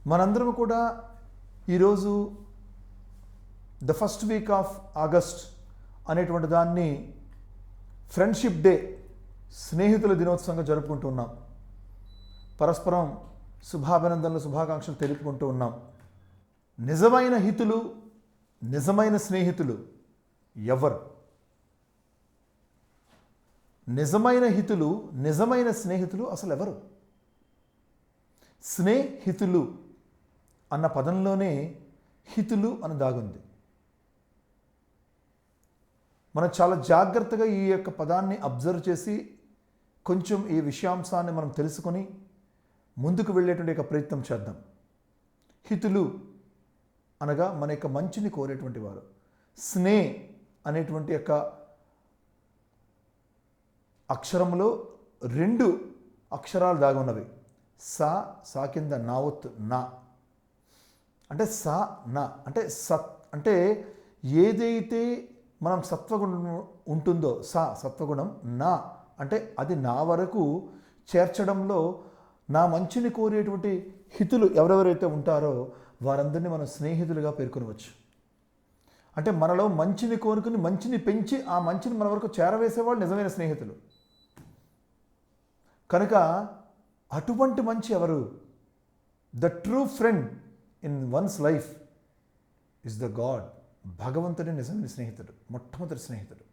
మనందరం కూడా ఈరోజు the first week off August అనేటువంటి దాన్ని ఫ్రెండ్షిప్ డే, స్నేహితుల దినోత్సవంగా జరుపుకుంటూ ఉన్నాం. పరస్పరం శుభాభినందనలు, శుభాకాంక్షలు తెలుపుకుంటూ ఉన్నాం. నిజమైన హితులు, నిజమైన స్నేహితులు ఎవరు? నిజమైన హితులు, నిజమైన స్నేహితులు అసలు ఎవరు? స్నేహితులు అన్న పదంలోనే హితులు అని దాగుంది. మనం చాలా జాగ్రత్తగా ఈ యొక్క పదాన్ని అబ్జర్వ్ చేసి కొంచెం ఈ విషయాంశాన్ని మనం తెలుసుకొని ముందుకు వెళ్ళేటువంటి యొక్క ప్రయత్నం చేద్దాం. హితులు అనగా మన యొక్క మంచిని కోరేటువంటి వారు. స్నే అనేటువంటి యొక్క అక్షరంలో 2 అక్షరాలు దాగి ఉన్నవి. సా కింద నా ఒత్తు నా, అంటే సా నా అంటే సత్, అంటే ఏదైతే మనం సత్వగుణం ఉంటుందో సత్వగుణం, నా అంటే అది నా వరకు చేర్చడంలో నా మంచిని కోరేటువంటి హితులు ఎవరెవరైతే ఉంటారో వారందరినీ మనం స్నేహితులుగా పేర్కొనవచ్చు. అంటే మనలో మంచిని కోరుకుని మంచిని పెంచి ఆ మంచిని మన వరకు చేరవేసేవాళ్ళు నిజమైన స్నేహితులు. కనుక అటువంటి మంచి ఎవరు? The true friend in one's life is the God. భగవంతుడే నిజమైన స్నేహితుడు, మొట్టమొదటి స్నేహితుడు.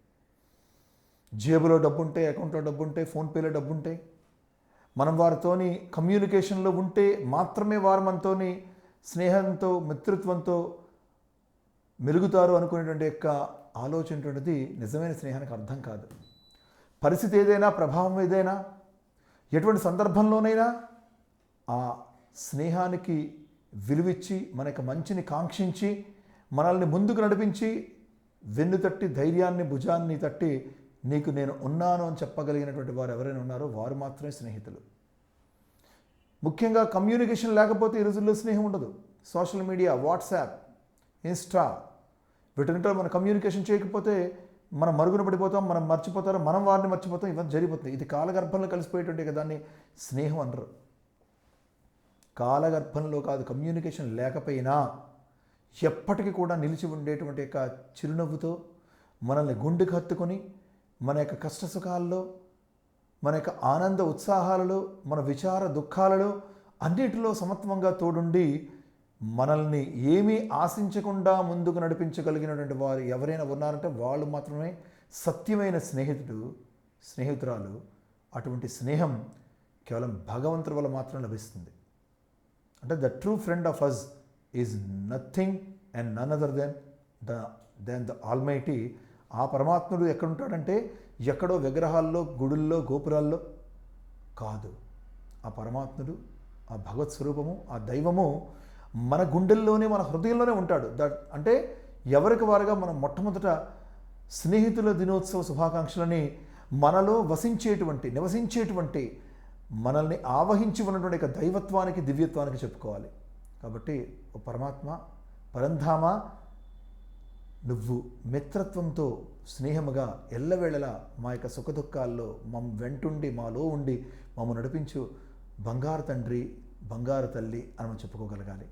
జేబులో డబ్బుంటే, అకౌంట్లో డబ్బుంటే, ఫోన్పేలో డబ్బుంటే, మనం వారితోని కమ్యూనికేషన్లో ఉంటే మాత్రమే వారు మనతోని స్నేహంతో, మిత్రత్వంతో మెలుగుతారు అనుకునేటువంటి యొక్క ఆలోచనటువంటిది నిజమైన స్నేహానికి అర్థం కాదు. పరిస్థితి ఏదైనా, ప్రభావం ఏదైనా, ఎటువంటి సందర్భంలోనైనా ఆ స్నేహానికి విలువిచ్చి మన యొక్క మంచిని కాంక్షించి మనల్ని ముందుకు నడిపించి వెన్ను తట్టి ధైర్యాన్ని, భుజాన్ని తట్టి నీకు నేను ఉన్నాను అని చెప్పగలిగినటువంటి వారు ఎవరైనా ఉన్నారో వారు మాత్రమే స్నేహితులు. ముఖ్యంగా కమ్యూనికేషన్ లేకపోతే ఈ రోజుల్లో స్నేహం ఉండదు. సోషల్ మీడియా, వాట్సాప్, ఇన్స్టా, వీటితో మనం కమ్యూనికేషన్ చేయకపోతే మనం మరుగున పడిపోతాం, మనం మర్చిపోతారు, మనం వారిని మర్చిపోతాం, ఇవన్నీ జరిగిపోతుంది. ఇది కాలగర్భంలో కలిసిపోయేటువంటి దాన్ని స్నేహం అనరు. కాలగర్భంలో కాదు, కమ్యూనికేషన్ లేకపోయినా ఎప్పటికీ కూడా నిలిచి ఉండేటువంటి యొక్క చిరునవ్వుతో మనల్ని గుండెకు హత్తుకొని మన యొక్క కష్టసుఖాల్లో, మన యొక్క ఆనంద ఉత్సాహాలలో, మన విచార దుఃఖాలలో అన్నిటిలో సమత్వంగా తోడుండి మనల్ని ఏమీ ఆశించకుండా ముందుకు నడిపించగలిగినటువంటి వారు ఎవరైనా ఉన్నారంటే వాళ్ళు మాత్రమే సత్యమైన స్నేహితుడు, స్నేహితురాలు. అటువంటి స్నేహం కేవలం భగవంతుడి వల్ల మాత్రం లభిస్తుంది. అంటే the true friend of us is nothing and none other than the almighty. ఆ పరమాత్ముడు ఎక్కడుంటాడంటే ఎక్కడో విగ్రహాల్లో, గుడుల్లో, గోపురాల్లో కాదు. ఆ పరమాత్ముడు, ఆ భగవత్ స్వరూపము, ఆ దైవము మన గుండెల్లోనే, మన హృదయంలోనే ఉంటాడు. అంటే ఎవరికి వారుగా మనం మొట్టమొదట స్నేహితుల దినోత్సవ శుభాకాంక్షలని మనలో నివసించేటువంటి మనల్ని ఆవహించి ఉన్నటువంటి యొక్క దైవత్వానికి, దివ్యత్వానికి చెప్పుకోవాలి. కాబట్టి ఓ పరమాత్మ, పరంధామ, నువ్వు మిత్రత్వంతో స్నేహముగా ఎల్లవేళలా మా యొక్క సుఖదుఖాల్లో వెంటుండి, మాలో ఉండి మమ్మ నడిపించు బంగారు తండ్రి, బంగారు తల్లి అని మనం చెప్పుకోగలగాలి.